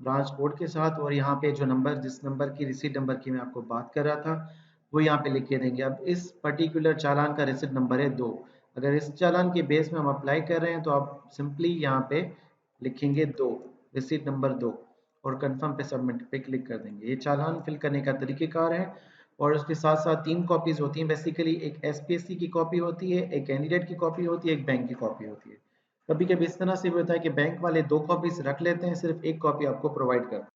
ब्रांच कोड के साथ, और यहाँ पे जो नंबर, जिस नंबर की रिसीट नंबर की मैं आपको बात कर रहा था वो यहाँ पे लिख के देंगे। अब इस पर्टिकुलर चालान का रिसीट नंबर है 2। अगर इस चालान के बेस में हम अप्लाई कर रहे हैं तो आप सिंपली यहाँ पे लिखेंगे 2, रिसीट नंबर 2, और कंफर्म पे सबमिट पे क्लिक कर देंगे। ये चालान फिल करने का तरीकेकार है। और उसके साथ साथ 3 कॉपीज होती हैं बेसिकली, एक एसपीएससी की कॉपी होती है, एक कैंडिडेट की कॉपी होती है, एक बैंक की कॉपी होती है। कभी कभी इस तरह से भी होता है कि बैंक वाले 2 कॉपीज रख लेते हैं, सिर्फ एक कॉपी आपको प्रोवाइड करते हैं,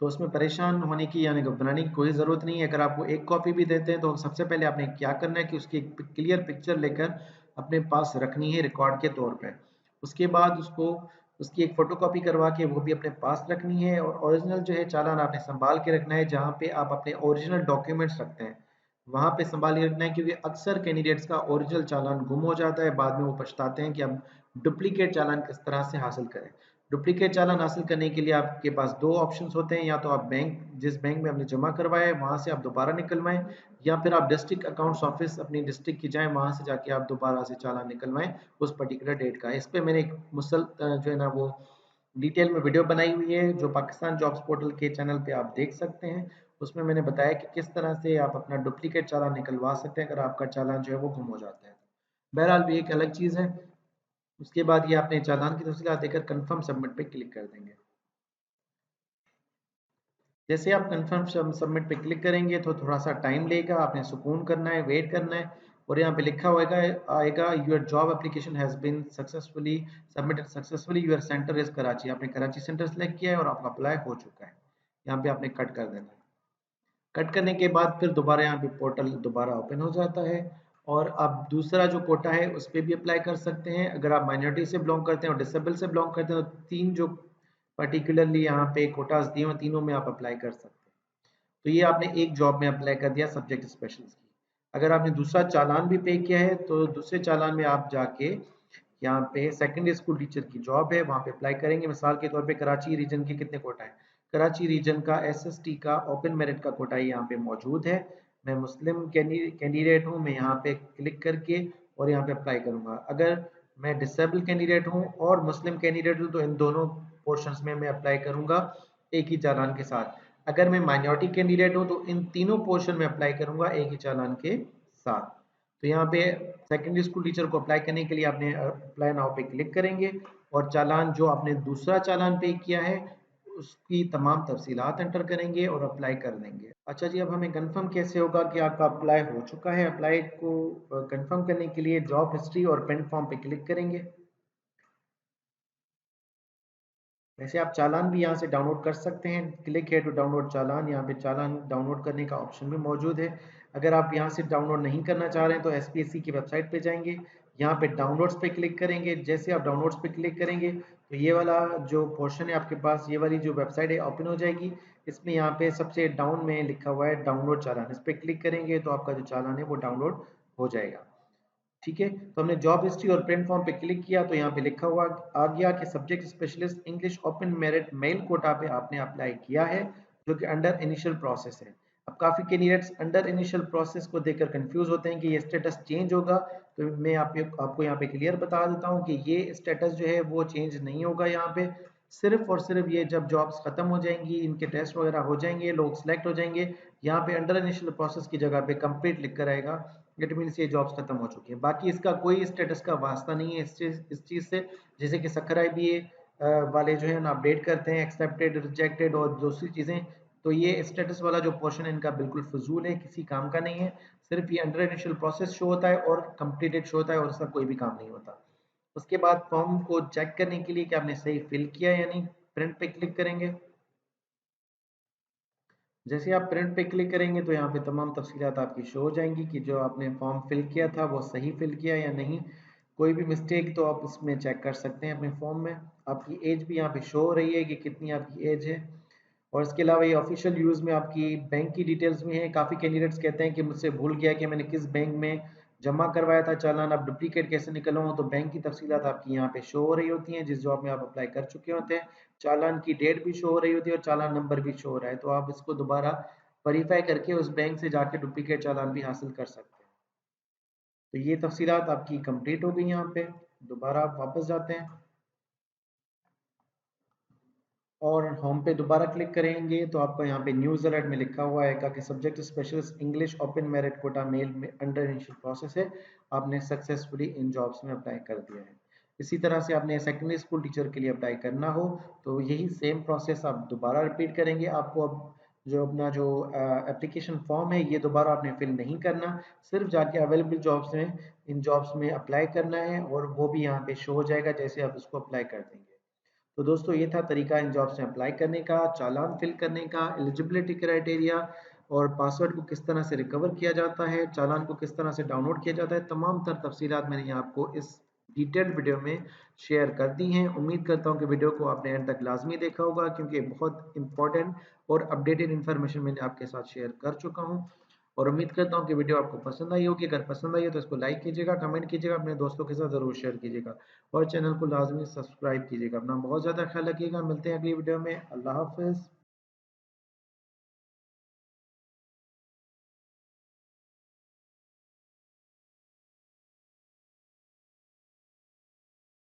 तो उसमें परेशान होने की यानी घबराने की कोई ज़रूरत नहीं है। अगर आपको एक कॉपी भी देते हैं तो सबसे पहले आपने क्या करना है कि उसकी एक क्लियर पिक्चर लेकर अपने पास रखनी है रिकॉर्ड के तौर पे। उसके बाद उसको उसकी एक फ़ोटोकॉपी करवा के वो भी अपने पास रखनी है, और ओरिजिनल जो है चालान आपने सँभाल के रखना है। जहाँ पे आप अपने ओरिजिनल डॉक्यूमेंट्स रखते हैं वहाँ पे सँभाल के रखना है, क्योंकि अक्सर कैंडिडेट्स का ओरिजिनल चालान गुम हो जाता है, बाद में वो पछताते हैं कि हम डुप्लीकेट चालान किस तरह से हासिल करें। डुप्लीकेट चालान हासिल करने के लिए आपके पास 2 ऑप्शंस होते हैं, या तो आप बैंक, जिस बैंक में आपने जमा करवाया है वहाँ से आप दोबारा निकलवाएं, या फिर आप डिस्ट्रिक्ट अकाउंट्स ऑफिस अपनी डिस्ट्रिक्ट की जाएं, वहाँ से जाके आप दोबारा से चालान निकलवाएं उस पर्टिकुलर डेट का। इस पे मैंने एक जो है ना वो डिटेल में वीडियो बनाई हुई है जो पाकिस्तान जॉब्स पोर्टल के चैनल पे आप देख सकते हैं। उसमें मैंने बताया कि किस तरह से आप अपना डुप्लीकेट चालान निकलवा सकते हैं अगर आपका चालान जो है वो गुम हो जाता है। बहरहाल भी एक अलग चीज़ है। उसके बाद ये आपने चालान की तफसीलात देकर कंफर्म सबमिट पे क्लिक कर देंगे। जैसे आप कंफर्म सबमिट पे क्लिक करेंगे तो थोड़ा सा टाइम लेगा, आपने सुकून करना है, वेट करना है। और यहाँ पे लिखा होगा आएगा your job application has been successfully submitted successfully, your centre is Karachi. आपने कराची सेंटर सेलेक्ट किया है और आपका अप्लाई हो चुका है। यहाँ पे आपने कट कर देना है। कट करने के बाद फिर दोबारा यहाँ पे पोर्टल दोबारा ओपन हो जाता है, और आप दूसरा जो कोटा है उस पर भी अप्लाई कर सकते हैं। अगर आप माइनॉरिटी से बिलोंग करते हैं और डिसेबल से बिलोंग करते हैं तो 3 जो पर्टिकुलरली यहाँ पे कोटास दिए हुए तीनों में आप अप्लाई कर सकते हैं। तो ये आपने एक जॉब में अप्लाई कर दिया सब्जेक्ट स्पेशलिस्ट की। अगर आपने दूसरा चालान भी पे किया है तो दूसरे चालान में आप जाके यहाँ पे सेकेंडरी स्कूल टीचर की जॉब है वहाँ पे अप्लाई करेंगे। मिसाल के तौर पे कराची रीजन के कितने कोटा है, कराची रीजन का एसएसटी का ओपन मेरिट का कोटा यहाँ पे मौजूद है। मैं मुस्लिम कैंडिडेट हूँ, मैं यहाँ पे क्लिक करके और यहाँ पे अप्लाई करूँगा। अगर मैं डिसेबल कैंडिडेट हूँ और मुस्लिम कैंडिडेट हूँ तो इन दोनों पोर्शंस में मैं अप्लाई करूँगा एक ही चालान के साथ। अगर मैं माइनॉरिटी कैंडिडेट हूँ तो इन तीनों पोर्शन में अप्लाई करूंगा एक ही चालान के साथ। तो यहाँ पे सेकेंडरी स्कूल टीचर को अप्लाई करने के लिए आपने अप्लाई नाउ पे क्लिक करेंगे और चालान जो आपने दूसरा चालान पे किया है उसकी तमाम तफसीलात एंटर करेंगे और अप्लाई कर देंगे। अच्छा जी, अब हमें कंफर्म कैसे होगा कि आपका अप्लाई हो चुका है? अप्लाई को कंफर्म करने के लिए जॉब हिस्ट्री और प्रिंट फॉर्म पे क्लिक करेंगे। वैसे आप चालान भी यहाँ से डाउनलोड कर सकते हैं। क्लिक है टू डाउनलोड चालान, यहाँ पे चालान डाउनलोड करने का ऑप्शन भी मौजूद है। अगर आप यहाँ से डाउनलोड नहीं करना चाह रहे हैं तो एसपीएससी की वेबसाइट पे जाएंगे, यहाँ पे डाउनलोड्स पे क्लिक करेंगे। जैसे आप डाउनलोड्स पे क्लिक करेंगे तो ये वाला जो पोर्शन है आपके पास, ये वाली जो वेबसाइट है ओपन हो जाएगी। इसमें यहाँ पे सबसे डाउन में लिखा हुआ है डाउनलोड चालान, इस पर क्लिक करेंगे तो आपका जो चालान है वो डाउनलोड हो जाएगा। ठीक है, तो हमने जॉब हिस्ट्री और प्रिंट फॉर्म पे क्लिक किया तो यहाँ पे लिखा हुआ आ गया कि subject specialist English open merit male quota पे आपने अप्लाई किया है, जो कि अंडर इनिशियल प्रोसेस है। अब काफ़ी कैंडिडेट्स अंडर इनिशियल प्रोसेस को देखकर कंफ्यूज होते हैं कि ये स्टेटस चेंज होगा। तो मैं आपको यहाँ पे क्लियर बता देता हूँ कि ये स्टेटस जो है वो चेंज नहीं होगा। यहाँ पे सिर्फ और सिर्फ ये जब जॉब्स खत्म हो जाएंगी, इनके टेस्ट वगैरह हो जाएंगे, लोग सिलेक्ट हो जाएंगे, यहाँ पे अंडर इनिशियल प्रोसेस की जगह पे कंप्लीट लिख कर आएगा। इट मीन्स ये जॉब्स खत्म हो चुकी है। बाकी इसका कोई स्टेटस का वास्ता नहीं है इस चीज से। जैसे कि सखर IBA वाले जो है ना अपडेट करते हैं एक्सेप्टेड रिजेक्टेड और दूसरी चीजें, तो ये स्टेटस वाला जो पोर्शन है इनका बिल्कुल फजूल है, किसी काम का नहीं है। सिर्फ ये अंडर इनिशियल प्रोसेस शो होता है और कंप्लीटेड शो होता है और इसका कोई भी काम नहीं होता। उसके बाद फॉर्म को चेक करने के लिए कि आपने सही फिल किया है या नहीं, प्रिंट पे क्लिक करेंगे। जैसे आप प्रिंट पे क्लिक करेंगे तो यहाँ पे तमाम तफसीलात आपकी शो हो जाएंगी कि जो आपने फॉर्म फिल किया था वो सही फिल किया या नहीं। कोई भी मिस्टेक तो आप इसमें चेक कर सकते हैं अपने फॉर्म में। आपकी एज भी यहाँ पे शो हो रही है कि कितनी आपकी एज है। और इसके अलावा ये ऑफिशियल यूज़ में आपकी बैंक की डिटेल्स भी हैं। काफ़ी कैंडिडेट्स कहते हैं कि मुझसे भूल गया कि मैंने किस बैंक में जमा करवाया था चालान, अब डुप्लीकेट कैसे निकलवाऊँ? तो बैंक की तफसीलात आपकी यहाँ पे शो हो रही होती हैं जिस जॉब में आप अप्लाई कर चुके होते हैं। चालान की डेट भी शो हो रही होती है और चालान नंबर भी शो हो रहा है, तो आप इसको दोबारा वेरीफाई करके उस बैंक से जाके डुप्लीकेट चालान भी हासिल कर सकते हैं। तो ये तफसीलात आपकी कंप्लीट हो गई। यहाँ पे दोबारा आप वापस जाते हैं और होम पे दोबारा क्लिक करेंगे तो आपको यहाँ पे न्यूज़ अलर्ट में लिखा हुआ है कि subject specialist English open merit quota male में अंडर इनिशियल प्रोसेस है, आपने सक्सेसफुली इन जॉब्स में अप्लाई कर दिया है। इसी तरह से आपने सेकेंडरी स्कूल टीचर के लिए अप्लाई करना हो तो यही सेम प्रोसेस आप दोबारा रिपीट करेंगे। आपको अब जो अपना जो एप्लीकेशन फॉर्म है ये दोबारा आपने फिल नहीं करना, सिर्फ जाके अवेलेबल जॉब्स में इन जॉब्स में अप्लाई करना है और वो भी यहाँ पे शो हो जाएगा जैसे आप उसको अप्लाई कर देंगे। तो दोस्तों ये था तरीका इन जॉब्स में अप्लाई करने का, चालान फिल करने का, एलिजिबिलिटी क्राइटेरिया और पासवर्ड को किस तरह से रिकवर किया जाता है, चालान को किस तरह से डाउनलोड किया जाता है। तमाम तर तफसीलात मैंने यहाँ आपको इस डिटेल्ड वीडियो में शेयर कर दी हैं। उम्मीद करता हूँ कि वीडियो को आपने एंड तक लाजमी देखा होगा क्योंकि बहुत इंपॉर्टेंट और अपडेटेड इन्फॉर्मेशन मैंने आपके साथ शेयर कर चुका हूँ। और उम्मीद करता हूँ कि वीडियो आपको पसंद आई होगी। अगर पसंद आई है तो इसको लाइक कीजिएगा, कमेंट कीजिएगा, अपने दोस्तों के साथ ज़रूर शेयर कीजिएगा और चैनल को लाजमी सब्सक्राइब कीजिएगा। अपना बहुत ज़्यादा ख्याल रखिएगा। मिलते हैं अगली वीडियो में। अल्लाह हाफिज़।